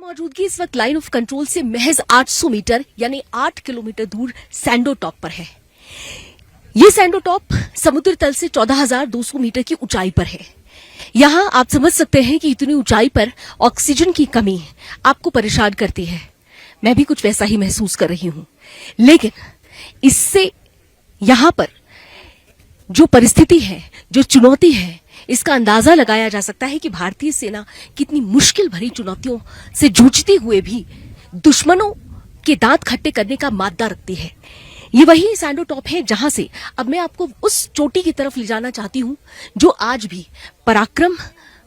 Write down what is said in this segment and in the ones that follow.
मौजूदगी इस वक्त लाइन ऑफ कंट्रोल से महज 800 मीटर यानी 8 किलोमीटर दूर सैंडो टॉप पर है। ये सैंडो टॉप समुद्र तल से 14,200 मीटर की ऊंचाई पर है। यहां आप समझ सकते हैं कि इतनी ऊंचाई पर ऑक्सीजन की कमी आपको परेशान करती है। मैं भी कुछ वैसा ही महसूस कर रही हूं, लेकिन इससे यहां पर जो परिस्थिति है, जो चुनौती है, इसका अंदाजा लगाया जा सकता है कि भारतीय सेना कितनी मुश्किल भरी चुनौतियों से जूझते हुए भी दुश्मनों के दांत खट्टे करने का मादा रखती है। ये वही सैंडो टॉप है जहां से अब मैं आपको उस चोटी की तरफ ले जाना चाहती हूं जो आज भी पराक्रम,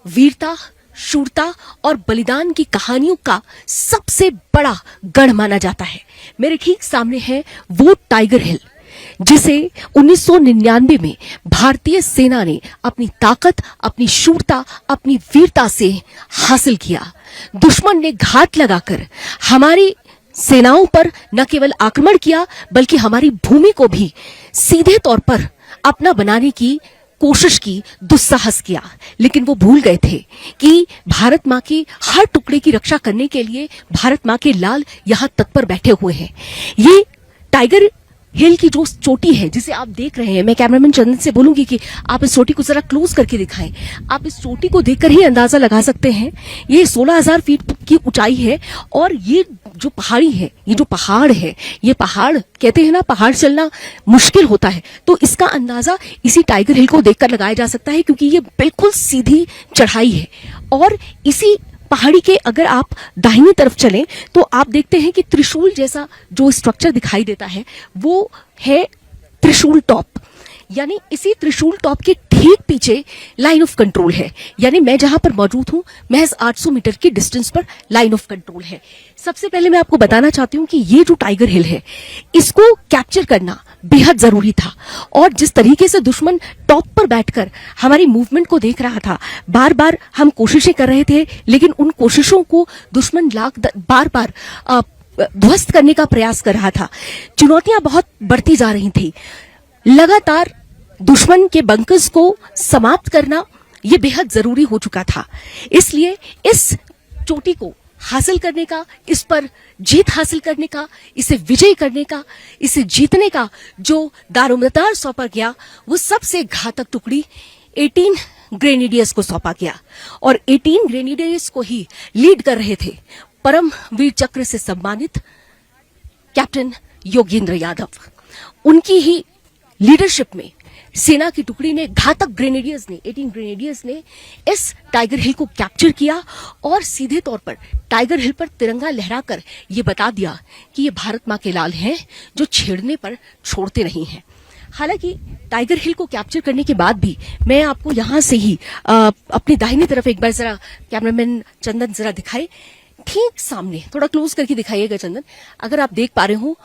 वीरता, शूरता और बलिदान की कहानियों का सबसे बड़ा गढ़ माना जाता है। मेरे ठीक सामने है वो टाइगर हिल जिसे 1999 में भारतीय सेना ने अपनी ताकत, अपनी शूरता, अपनी वीरता से हासिल किया। दुश्मन ने घात लगाकर हमारी सेनाओं पर न केवल आक्रमण किया बल्कि हमारी भूमि को भी सीधे तौर पर अपना बनाने की कोशिश की, दुस्साहस किया। लेकिन वो भूल गए थे कि भारत मां की हर टुकड़े की रक्षा करने के लिए भारत मां के लाल यहां तत्पर बैठे हुए हैं। ये टाइगर हिल की जो चोटी है जिसे आप देख रहे हैं, मैं कैमरामैन चंदन से बोलूंगी कि आप इस चोटी को जरा क्लोज करके दिखाएं। आप इस चोटी को देखकर ही अंदाजा लगा सकते हैं ये 16,000 फीट की ऊंचाई है। और ये जो पहाड़ी है, ये जो पहाड़ है, ये पहाड़ कहते हैं ना, पहाड़ चलना मुश्किल होता है, तो इसका अंदाजा इसी टाइगर हिल को देखकर लगाया जा सकता है क्योंकि ये बिल्कुल सीधी चढ़ाई है। और इसी पहाड़ी के अगर आप दाहिनी तरफ चलें तो आप देखते हैं कि त्रिशूल जैसा जो स्ट्रक्चर दिखाई देता है वो है त्रिशूल टॉप। यानी इसी त्रिशूल टॉप के ठीक पीछे लाइन ऑफ कंट्रोल है। यानी मैं जहां पर मौजूद हूं महज 800 मीटर की डिस्टेंस पर लाइन ऑफ कंट्रोल है। सबसे पहले मैं आपको बताना चाहती हूं कि ये जो टाइगर हिल है इसको कैप्चर करना बेहद जरूरी था। और जिस तरीके से दुश्मन टॉप पर बैठकर हमारी मूवमेंट को देख रहा था, बार बार हम कोशिशें कर रहे थे, लेकिन उन कोशिशों को दुश्मन बार बार ध्वस्त करने का प्रयास कर रहा था। चुनौतियां बहुत बढ़ती जा रही थी। लगातार दुश्मन के बंकर्स को समाप्त करना यह बेहद जरूरी हो चुका था। इसलिए इस चोटी को हासिल करने का, इस पर जीत हासिल करने का, इसे विजय करने का, इसे जीतने का जो दारोमदार सौंपा गया वो सबसे घातक टुकड़ी 18 ग्रेनेडियर्स को सौंपा गया। और 18 ग्रेनेडियर्स को ही लीड कर रहे थे परम वीर चक्र से सम्मानित कैप्टन योगेंद्र यादव। उनकी ही लीडरशिप में सेना की टुकड़ी ने, घातक ग्रेनेडियर्स ने, 18 ग्रेनेडियर्स ने इस टाइगर हिल को कैप्चर किया और सीधे तौर पर टाइगर हिल पर तिरंगा लहराकर ये बता दिया कि ये भारत मां के लाल हैं जो छेड़ने पर छोड़ते नहीं हैं। हालांकि टाइगर हिल को कैप्चर करने के बाद भी मैं आपको यहां से ही अपनी दाहिनी तरफ एक बार जरा कैमरामैन चंदन जरा दिखाए, ठीक सामने थोड़ा क्लोज करके दिखाइएगा चंदन, अगर आप देख पा रहे हो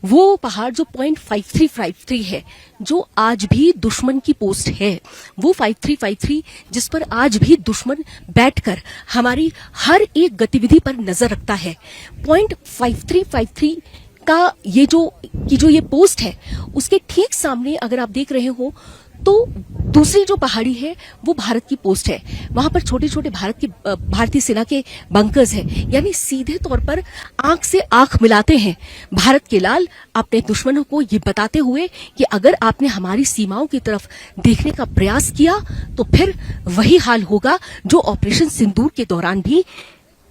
वो पहाड़ जो 5353 है, जो आज भी दुश्मन की पोस्ट है, वो 5353 जिस पर आज भी दुश्मन बैठकर हमारी हर एक गतिविधि पर नजर रखता है। 5353 का ये जो ये पोस्ट है उसके ठीक सामने अगर आप देख रहे हो तो दूसरी जो पहाड़ी है वो भारत की पोस्ट है। वहां पर छोटे छोटे भारतीय सेना के बंकर्स हैं। यानी सीधे तौर पर आंख से आंख मिलाते हैं भारत के लाल अपने दुश्मनों को ये बताते हुए कि अगर आपने हमारी सीमाओं की तरफ देखने का प्रयास किया तो फिर वही हाल होगा जो ऑपरेशन सिंदूर के दौरान भी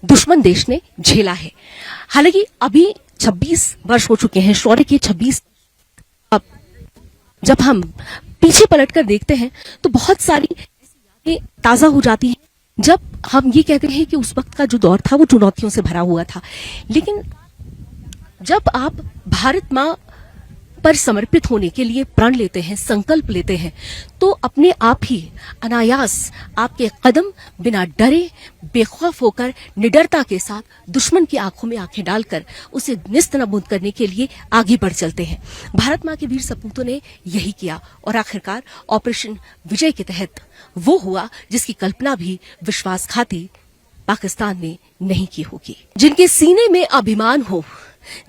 दुश्मन देश ने झेला है। हालांकि अभी 26 वर्ष हो चुके हैं, शौर्य के 26। अब जब हम पीछे पलटकर देखते हैं तो बहुत सारी यादें ताजा हो जाती हैं। जब हम ये कहते हैं कि उस वक्त का जो दौर था वो चुनौतियों से भरा हुआ था, लेकिन जब आप भारत मां पर समर्पित होने के लिए प्रण लेते हैं, संकल्प लेते हैं, तो अपने आप ही अनायास आपके कदम बिना डरे, बेखौफ होकर, निडरता के साथ दुश्मन की आंखों में आंखें डालकर उसे निस्तनाबूद करने के लिए आगे बढ़ चलते हैं। भारत मां के वीर सपूतों ने यही किया और आखिरकार ऑपरेशन विजय के तहत वो हुआ जिसकी कल्पना भी विश्वासघाती पाकिस्तान ने नहीं की होगी। जिनके सीने में अभिमान हो,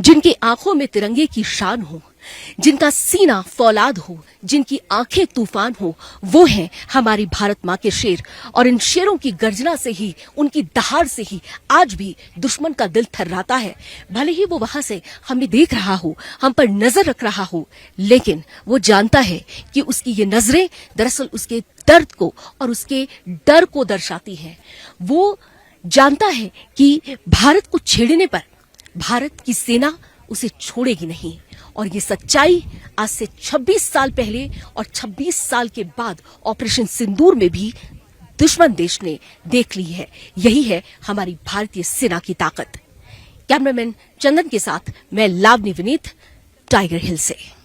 जिनकी आंखों में तिरंगे की शान हो, जिनका सीना फौलाद हो, जिनकी आंखें तूफान हो, वो हैं हमारी भारत मां के शेर। और इन शेरों की गर्जना से ही, उनकी दहाड़ से ही आज भी दुश्मन का दिल थर्राता है। भले ही वो वहां से हमें देख रहा हो, हम पर नजर रख रहा हो, लेकिन वो जानता है कि उसकी ये नजरें दरअसल उसके दर्द को और उसके डर को दर्शाती हैं। वो जानता है कि भारत को छेड़ने पर भारत की सेना उसे छोड़ेगी नहीं। और ये सच्चाई आज से 26 साल पहले और 26 साल के बाद ऑपरेशन सिंदूर में भी दुश्मन देश ने देख ली है। यही है हमारी भारतीय सेना की ताकत। कैमरामैन चंदन के साथ मैं लावनी विनीत, टाइगर हिल से।